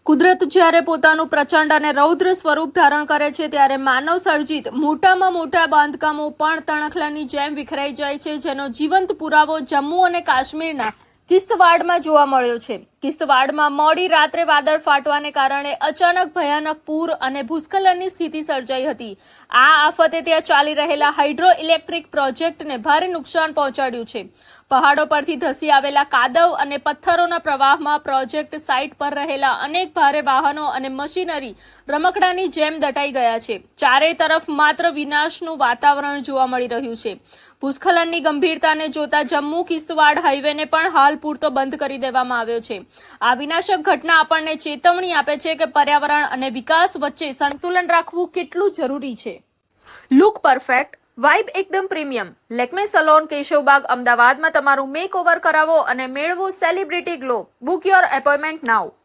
કુદરત જ્યારે પોતાનું પ્રચંડ અને રૌદ્ર સ્વરૂપ ધારણ કરે છે ત્યારે માનવ સર્જિત મોટામાં મોટા બાંધકામો પણ તણખલાની જેમ વિખરાઈ જાય છે, જેનો જીવંત પુરાવો જમ્મુ અને કાશ્મીરના કિશ્તવાડમાં જોવા મળ્યો છે. કિશ્તવાડમાં મોડી રાત્રે વાદળ ફાટવાને કારણે અચાનક ભયાનક પૂર અને ભૂસ્ખલનની સ્થિતિ સર્જાઈ હતી. આ આફતે ત્યાં ચાલી રહેલા હાઇડ્રો ઇલેક્ટ્રિક પ્રોજેક્ટને ભારે નુકસાન પહોંચાડ્યું છે. પહાડો પરથી ધસી આવેલા કાદવ અને પથ્થરોના પ્રવાહમાં પ્રોજેક્ટ સાઇટ પર રહેલા અનેક ભારે વાહનો અને મશીનરી રમકડાની જેમ દટાઈ ગયા છે. ચારેય તરફ માત્ર વિનાશનું વાતાવરણ જોવા મળી રહ્યું છે. ભૂસ્ખલનની ગંભીરતાને જોતા જમ્મુ કિશ્તવાડ હાઈવેને પણ હાલ પૂરતો બંધ કરી દેવામાં આવ્યો છે. આ વિનાશક ઘટના આપણને ચેતવણી આપે છે કે પર્યાવરણ અને વિકાસ વચ્ચે સંતુલન રાખવું કેટલું જરૂરી છે. લુક પરફેક્ટ, વાઇબ એકદમ પ્રીમિયમ. લેક્મે સલોન, કેશવબાગ, અમદાવાદમાં તમારું મેક ઓવર કરાવો અને મેળવો celebrity glow. Book your appointment now.